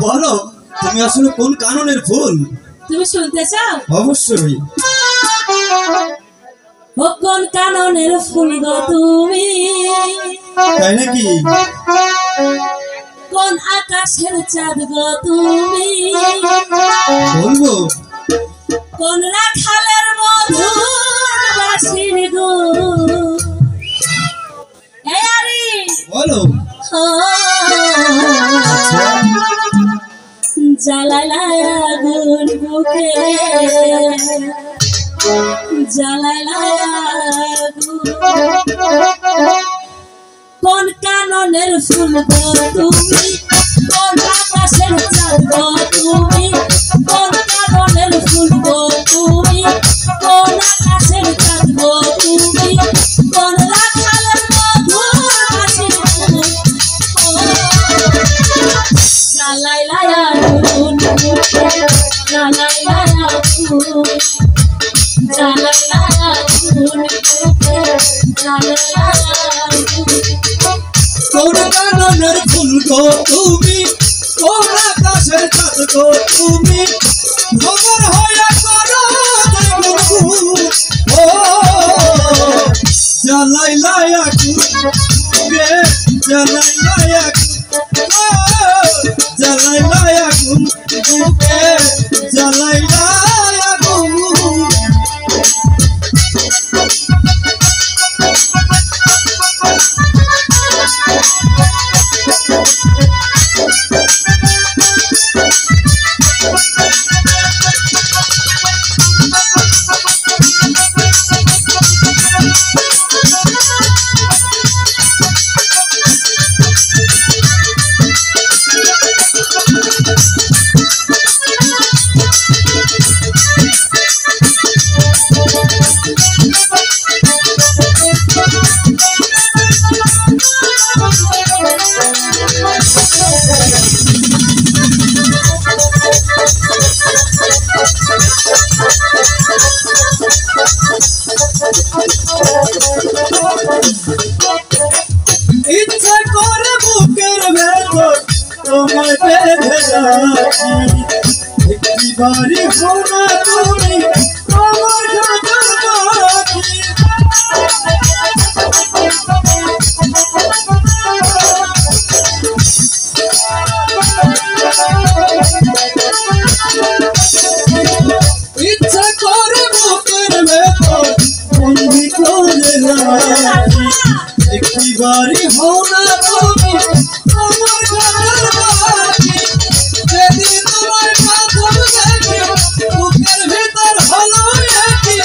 বলো তুমি আসলে কোন কাননের ফুল? তুমি শুনতে চাও? অবশ্যই। ও কোন কাননের ফুল গো তুমি? তাই নাকি? কোন আকাশের চাঁদ গো তুমি? বলবো। কোন রাখালের মধুর বাঁশির গো? এই আরি বলো। জ্বালাইলা আগুন বুকে, জ্বালাইলা আগুন। কোন কাননের ফুল গো তুমি? কোন আকাশের চাঁদ গো তুমি? কোন কাননের ফুল গো তুমি? কোন আকাশের চাঁদ গো তুমি? কোন রাখালের মধুর বাঁশির গো? জ্বালাইলা আগুন বুকে, জ্বালাইলা আগুন, জ্বালাইলা আগুন বুকে, জ্বালাইলা আগুন। কোন কাননের ফুল গো তুমি? কোন আকাশের চাঁদ গো তুমি? খবর হইয়া করো ও জ্বালাইলা আগুন বুকে, জ্বালাইলা আগুন, জ্বালাইলা আগুন বুকে, জ্বালাইলা আগুন। ইচ্ছা করে বুকের ভেতর তোমায় বেঁধে রাখি, একটি বাড়ি হোনা তুমি আমার ঢাকার পাখি। ইচ্ছা করে বুকের ভেতর বন্দি করে রাখি, একটি বাড়ি হোনা তুমি আমার ঢাকার পাখি। যেদিন তোমার প্রথম দেখি বুকের ভেতর হলো একই,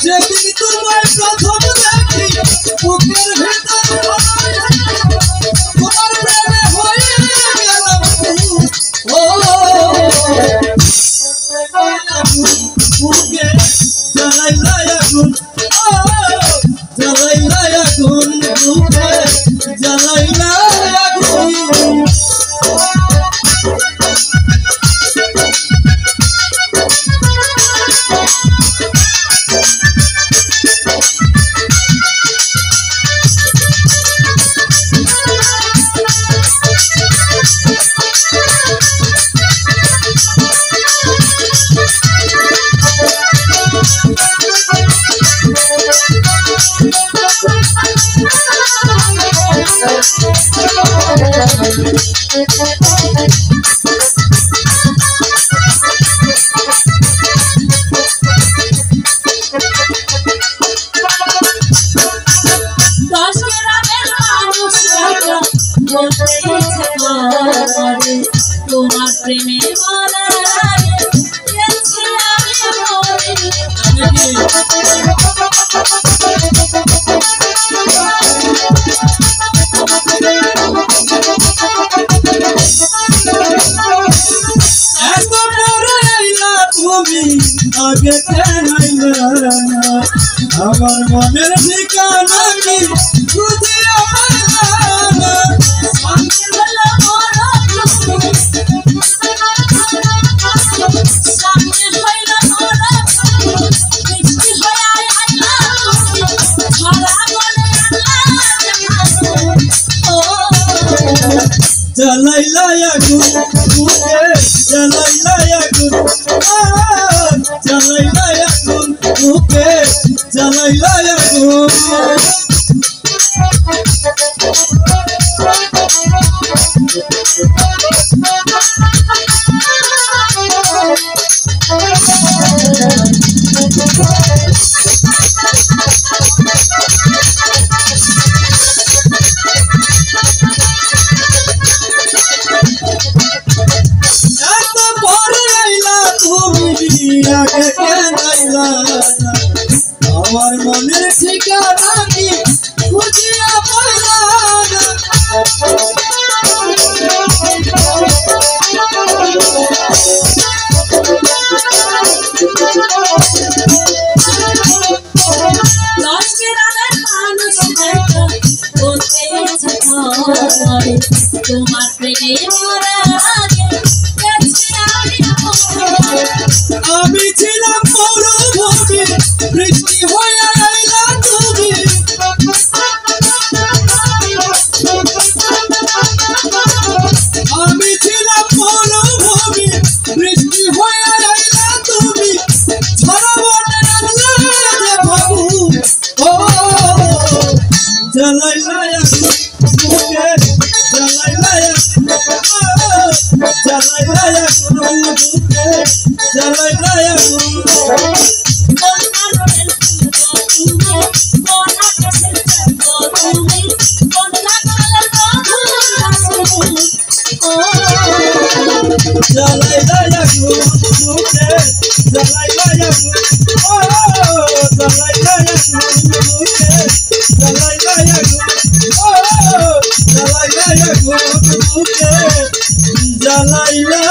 যেদিন তোমার প্রথম দেখি বুকের ভেতর হলো তোমার প্রেমে হয়ে গেলাম ও বুকে জ্বালাইলা আগুন, জ্বালাইলা আগুন বুকে, জ্বালাইলা আগুন। তোমার প্রেমে মালার আগে গেছি আমি মরে। তুমি আগে কেনাইলা আমার মনের ঠিকানা কি বুঝিয়া পাইলা না। জ্বালাইলা আগুন বুকে জ্বালাইলা আগুন জ্বালাইলা আগুন বুকে জ্বালাইলা আগুন আগে কেন আইলা না আমার মনের ঠিকানা কি খুঁজিয়া পাইলা না তোমার প্রেমে মরার আগে আমি ছিলাম মরুভূমি বৃষ্টি হয়ে আইলা তুমি আমি ছিলাম মরুভূমি বৃষ্টি হয়ে আইলা তুমি ছড়াবো না যে বাবু ও জ্বালাইলা আগুন বুকে জ্বালাইলা আগুন জ্বালাইলা আগুন বুকে জ্বালাইলা আগুন জ্বালাইলা আগুন বুকে জ্বালাইলা আগুন ও জ্বালাইলা আগুন বুকে জ্বালাইলা আগুন ও জ্বালাইলা আগুন বুকে জ্বালাইলা